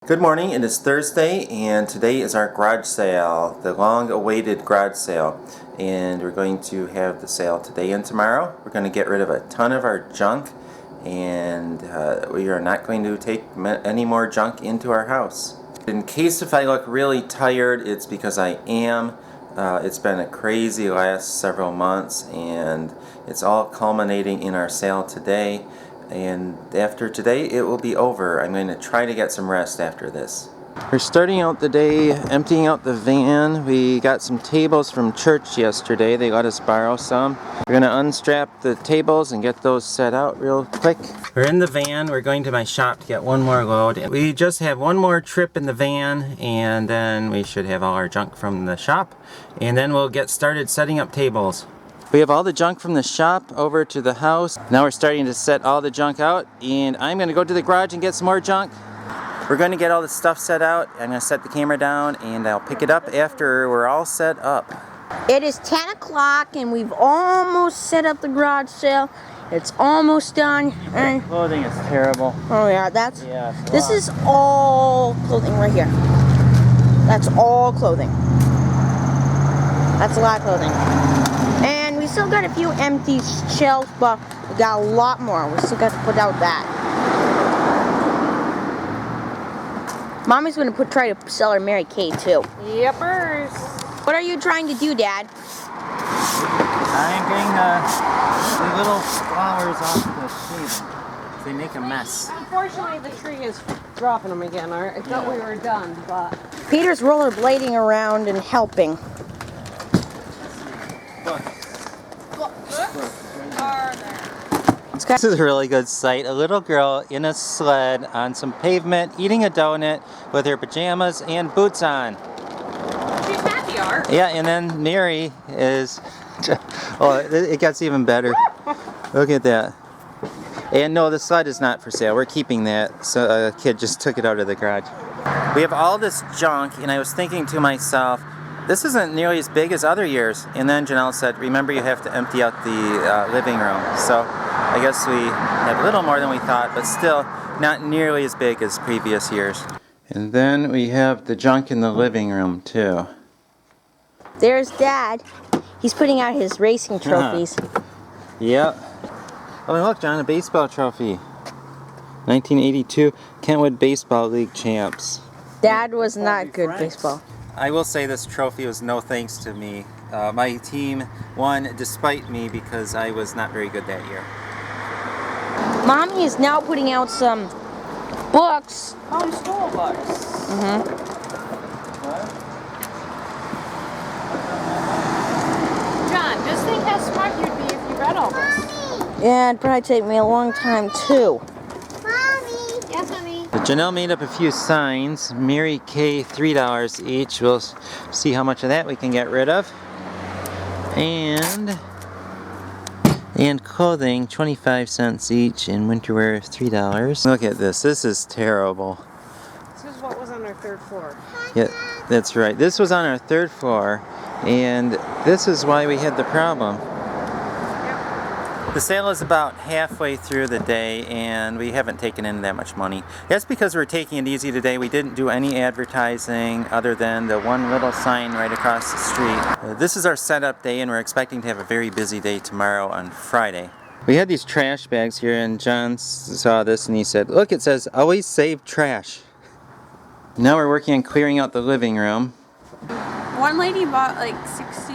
Good morning, it is Thursday and today is our garage sale, the long-awaited garage sale. And we're going to have the sale today and tomorrow. We're going to get rid of a ton of our junk and we are not going to take any more junk into our house. In case if I look really tired, it's because I am. It's been a crazy last several months and it's all culminating in our sale today. And after today, it will be over. I'm going to try to get some rest after this. We're starting out the day emptying out the van. We got some tables from church yesterday. They let us borrow some. We're going to unstrap the tables and get those set out real quick. We're in the van. We're going to my shop to get one more load. We just have one more trip in the van and then we should have all our junk from the shop. And then we'll get started setting up tables. We have all the junk from the shop over to the house. Now we're starting to set all the junk out and I'm going to go to the garage and get some more junk. We're going to get all the stuff set out. I'm going to set the camera down and I'll pick it up after we're all set up. It is 10 o'clock and we've almost set up the garage sale. It's almost done. And clothing is terrible. Oh yeah, this is all clothing right here. That's all clothing. That's a lot of clothing. And we still got a few empty shelves, but we got a lot more. We still got to put out that. Mommy's gonna try to sell her Mary Kay too. Yepers. What are you trying to do, Dad? I'm getting the little flowers off the table. They make a mess. Unfortunately, the tree is dropping them again. I thought we were done, but Peter's rollerblading around and helping. This is a really good sight. A little girl in a sled on some pavement eating a donut with her pajamas and boots on. she's happy, Art. Yeah, and then Mary is... Oh, it gets even better. Look at that. And no, the sled is not for sale. We're keeping that. So a kid just took it out of the garage. We have all this junk, and I was thinking to myself, this isn't nearly as big as other years. And then Janelle said, remember you have to empty out the living room. So I guess we have a little more than we thought, but still not nearly as big as previous years. And then we have the junk in the living room too. There's Dad. He's putting out his racing trophies. Yep. Oh, and look, John, a baseball trophy. 1982 Kentwood Baseball League champs. Dad was not good baseball. I will say this trophy was no thanks to me. My team won despite me because I was not very good that year. Mommy is now putting out some books. Oh, school books. John, just think how smart you'd be if you read all this. Yeah, it'd probably take me a long time too. Yes, honey. Janelle made up a few signs. Mary Kay, $3 each. We'll see how much of that we can get rid of. And clothing, 25 cents each, and winter wear, $3. Look at this. This is terrible. This is what was on our third floor. Yeah, that's right. This was on our third floor, and this is why we had the problem. The sale is about halfway through the day and we haven't taken in that much money. That's because we're taking it easy today. We didn't do any advertising other than the one little sign right across the street. This is our setup day and we're expecting to have a very busy day tomorrow on Friday. We had these trash bags here and John saw this and he said, look, it says always save trash. Now we're working on clearing out the living room. One lady bought like 60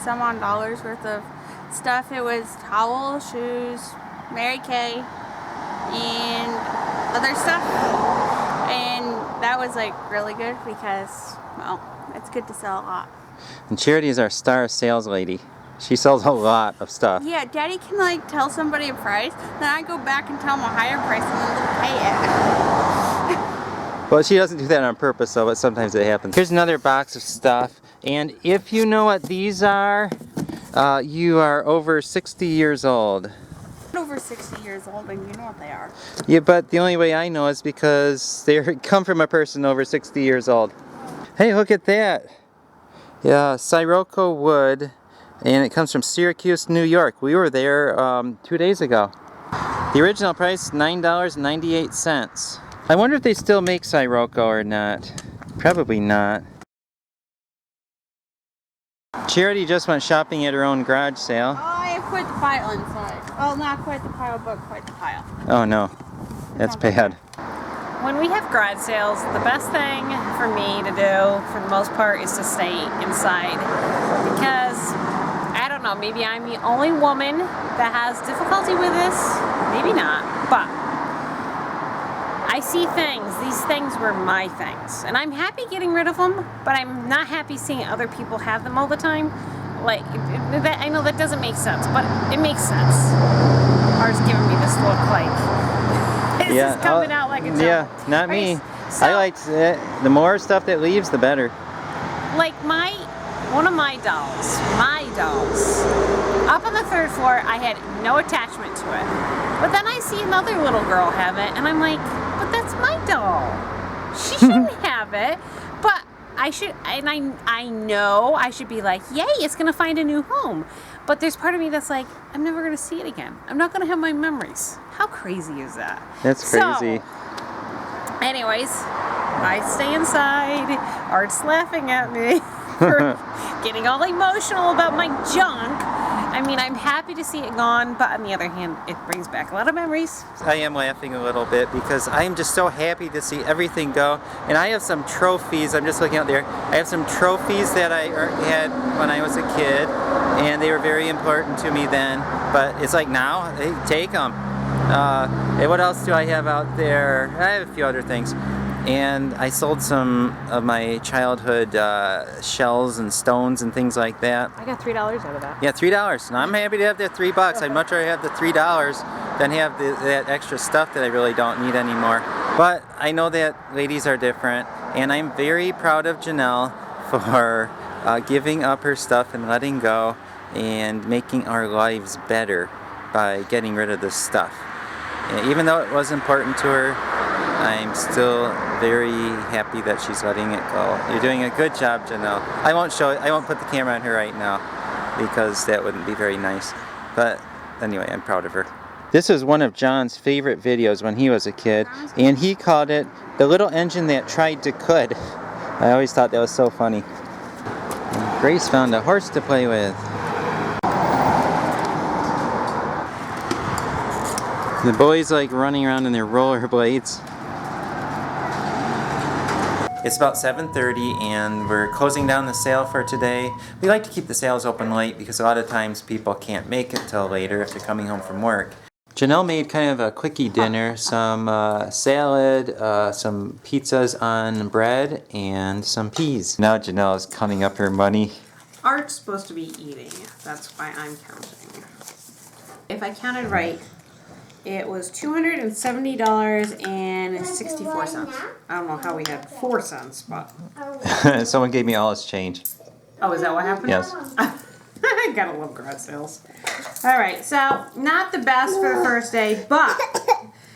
some odd dollars worth of stuff. It was towels, shoes, Mary Kay, and other stuff. And that was like really good because, well, it's good to sell a lot. And Charity is our star sales lady. She sells a lot of stuff. Yeah, Daddy can like tell somebody a price, then I go back and tell them a higher price and then they'll pay it. Well, she doesn't do that on purpose though, but sometimes it happens. Here's another box of stuff. And if you know what these are, you are over 60 years old. Over 60 years old, and you know what they are. Yeah, but the only way I know is because they come from a person over 60 years old. Hey, look at that. Yeah, Sirocco wood, and it comes from Syracuse, New York. We were there 2 days ago. The original price, $9.98. I wonder if they still make Sirocco or not. Probably not. Charity just went shopping at her own garage sale. Oh, I have quite the pile inside. Oh, not quite the pile, but quite the pile. Oh no, that's bad. When we have garage sales, the best thing for me to do, for the most part, is to stay inside. Because, I don't know, maybe I'm the only woman that has difficulty with this. Maybe not, but I see things. These things were my things. And I'm happy getting rid of them, but I'm not happy seeing other people have them all the time. Like, I know that doesn't make sense, but it makes sense. Art's giving me this look like, this is coming out like a joke. Yeah, not me. So, I like the more stuff that leaves, the better. like one of my dolls, up on the 3rd floor, I had no attachment to it. But then I see another little girl have it, and I'm like, but that's my doll. She shouldn't have it, but I should, and I know I should be like, yay, it's gonna find a new home. But there's part of me that's like, I'm never gonna see it again. I'm not gonna have my memories. How crazy is that? That's crazy. So, anyways, I stay inside. Art's laughing at me for getting all emotional about my junk. I mean, I'm happy to see it gone, but on the other hand, it brings back a lot of memories. I am laughing a little bit because I am just so happy to see everything go. And I have some trophies, I'm just looking out there. I have some trophies that I had when I was a kid, and they were very important to me then. But it's like now, hey, take them. And what else do I have out there? I have a few other things. And I sold some of my childhood shells and stones and things like that. I got $3 out of that. Yeah, $3. And I'm happy to have that $3. I'd much rather have the $3 than have that extra stuff that I really don't need anymore. But I know that ladies are different, and I'm very proud of Janelle for giving up her stuff and letting go and making our lives better by getting rid of this stuff. And even though it was important to her, I'm still very happy that she's letting it go. You're doing a good job, Janelle. I won't put the camera on her right now because that wouldn't be very nice. But anyway, I'm proud of her. This is one of John's favorite videos when he was a kid, and he called it The Little Engine That Tried to Could. I always thought that was so funny. And Grace found a horse to play with. The boys like running around in their rollerblades. It's about 7:30 and we're closing down the sale for today. We like to keep the sales open late because a lot of times people can't make it till later if they're coming home from work. Janelle made kind of a quickie dinner, some salad, some pizzas on bread, and some peas. Now Janelle is counting up her money. Art's supposed to be eating. That's why I'm counting. If I counted right, it was $270.64. I don't know how we had 4 cents, but... Someone gave me all his change. Oh, is that what happened? Yes. I gotta love garage sales. Alright, so not the best for the first day, but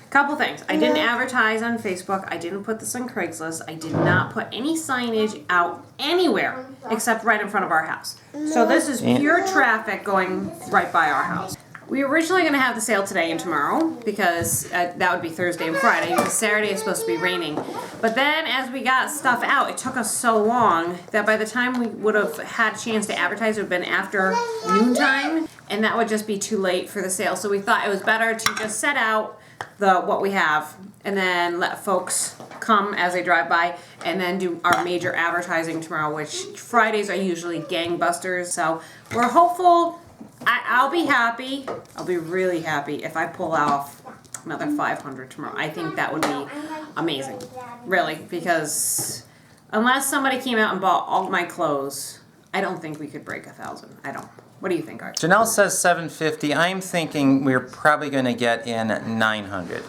couple things. I didn't advertise on Facebook. I didn't put this on Craigslist. I did not put any signage out anywhere except right in front of our house. So this is pure traffic going right by our house. We were originally going to have the sale today and tomorrow because that would be Thursday and Friday because Saturday is supposed to be raining. But then as we got stuff out, it took us so long that by the time we would have had a chance to advertise, it would have been after noontime, and that would just be too late for the sale. So we thought it was better to just set out what we have and then let folks come as they drive by and then do our major advertising tomorrow, which Fridays are usually gangbusters. So we're hopeful. I'll be happy. I'll be really happy if I pull off another 500 tomorrow. I think that would be amazing, really, because unless somebody came out and bought all my clothes, I don't think we could break 1,000. I don't. What do you think, Art? Janelle says 750. I'm thinking we're probably going to get in 900.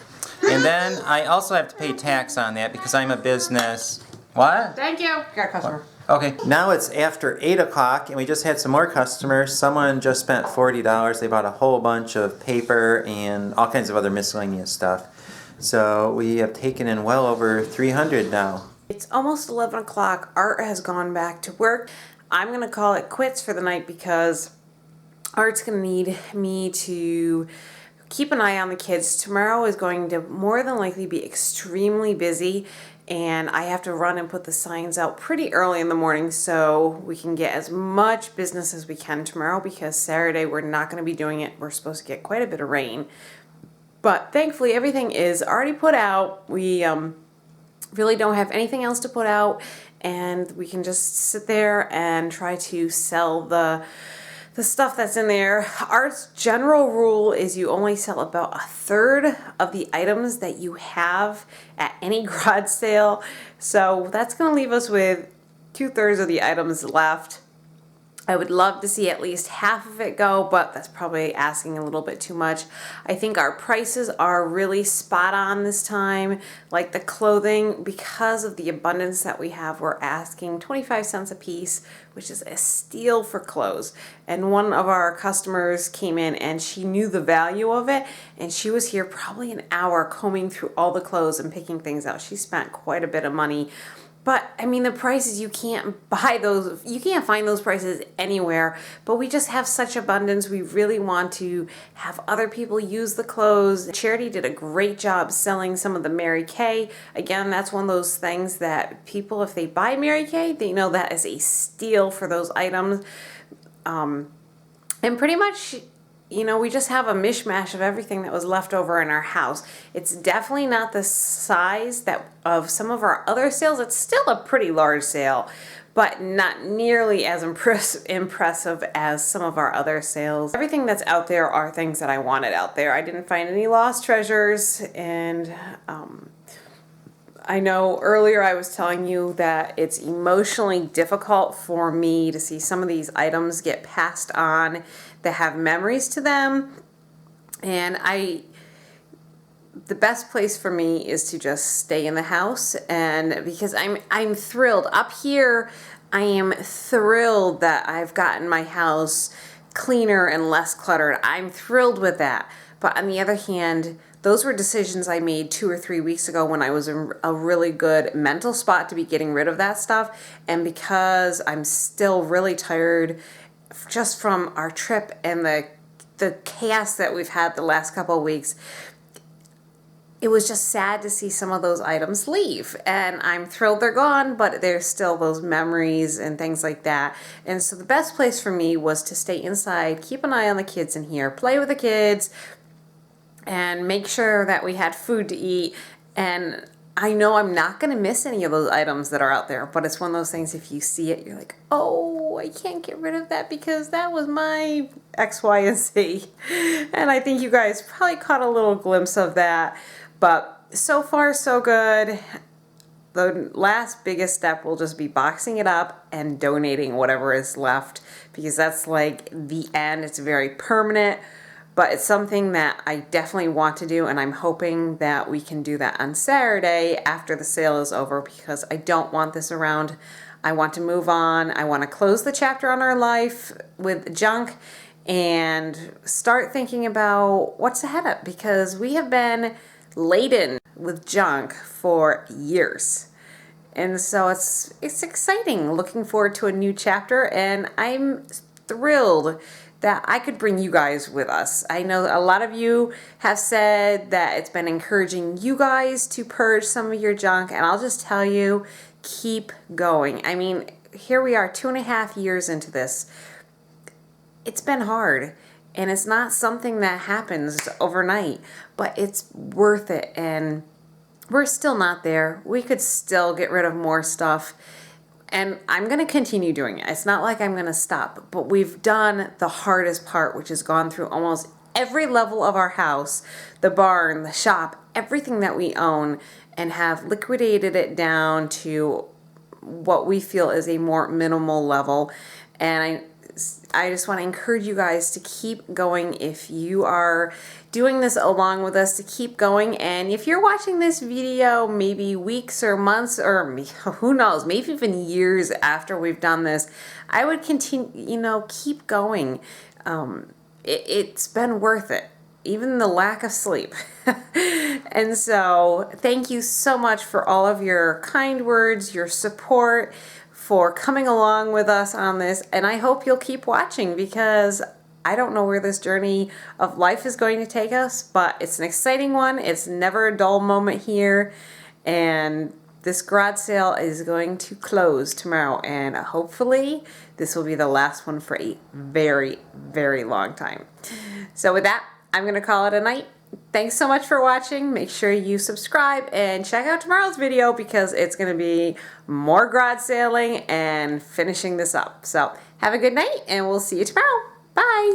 And then I also have to pay tax on that because I'm a business. What? Thank you. Got a customer. Okay, now it's after 8 o'clock and we just had some more customers. Someone just spent $40. They bought a whole bunch of paper and all kinds of other miscellaneous stuff. So we have taken in well over 300 now. It's almost 11 o'clock. Art has gone back to work. I'm going to call it quits for the night because Art's going to need me to keep an eye on the kids. Tomorrow is going to more than likely be extremely busy, and I have to run and put the signs out pretty early in the morning so we can get as much business as we can tomorrow, because Saturday we're not going to be doing it. We're supposed to get quite a bit of rain. But thankfully everything is already put out. We really don't have anything else to put out, and we can just sit there and try to sell the stuff that's in there. Our general rule is you only sell about 1/3 of the items that you have at any garage sale. So that's going to leave us with 2/3 of the items left. I would love to see at least half of it go, but that's probably asking a little bit too much. I think our prices are really spot on this time. Like the clothing, because of the abundance that we have, we're asking 25 cents a piece, which is a steal for clothes. And one of our customers came in and she knew the value of it, and she was here probably an hour combing through all the clothes and picking things out. She spent quite a bit of money. But I mean, the prices, you can't buy those, you can't find those prices anywhere. But we just have such abundance. We really want to have other people use the clothes. Charity did a great job selling some of the Mary Kay. Again, that's one of those things that people, if they buy Mary Kay, they know that is a steal for those items. And pretty much, you know, we just have a mishmash of everything that was left over in our house. It's definitely not the size that of some of our other sales. It's still a pretty large sale, but not nearly as impressive as some of our other sales. Everything that's out there are things that I wanted out there. I didn't find any lost treasures, and I know earlier I was telling you that it's emotionally difficult for me to see some of these items get passed on that have memories to them. And the best place for me is to just stay in the house, and because I'm thrilled. Up here, I am thrilled that I've gotten my house cleaner and less cluttered. I'm thrilled with that. But on the other hand, those were decisions I made 2 or 3 weeks ago when I was in a really good mental spot to be getting rid of that stuff. And because I'm still really tired just from our trip and the chaos that we've had the last couple of weeks, it was just sad to see some of those items leave. And I'm thrilled they're gone, but there's still those memories and things like that. And so the best place for me was to stay inside, keep an eye on the kids in here, play with the kids, and make sure that we had food to eat. And I know I'm not going to miss any of those items that are out there, but it's one of those things, if you see it, you're like, oh, I can't get rid of that because that was my X, Y, and Z. And I think you guys probably caught a little glimpse of that. But so far, so good. The last biggest step will just be boxing it up and donating whatever is left, because that's like the end. It's very permanent. But it's something that I definitely want to do, and I'm hoping that we can do that on Saturday after the sale is over, because I don't want this around. I want to move on. I want to close the chapter on our life with junk and start thinking about what's ahead of, because we have been laden with junk for years. And so it's exciting, looking forward to a new chapter, and I'm thrilled that I could bring you guys with us. I know a lot of you have said that it's been encouraging you guys to purge some of your junk, and I'll just tell you, keep going. I mean, here we are 2.5 years into this. It's been hard, and it's not something that happens overnight, but it's worth it, and we're still not there. We could still get rid of more stuff. And I'm going to continue doing it. It's not like I'm going to stop, but we've done the hardest part, which has gone through almost every level of our house, the barn, the shop, everything that we own, and have liquidated it down to what we feel is a more minimal level. And I just want to encourage you guys to keep going. If you are doing this along with us, to keep going. And if you're watching this video maybe weeks or months, or who knows, maybe even years after we've done this, I would continue, keep going. It's been worth it, even the lack of sleep. And so thank you so much for all of your kind words, your support, for coming along with us on this. And I hope you'll keep watching, because I don't know where this journey of life is going to take us, but it's an exciting one. It's never a dull moment here. And this garage sale is going to close tomorrow, and hopefully this will be the last one for a very, very long time. So with that, I'm going to call it a night. Thanks so much for watching. Make sure you subscribe and check out tomorrow's video because it's going to be more garage sailing and finishing this up. So have a good night, and we'll see you tomorrow. Bye.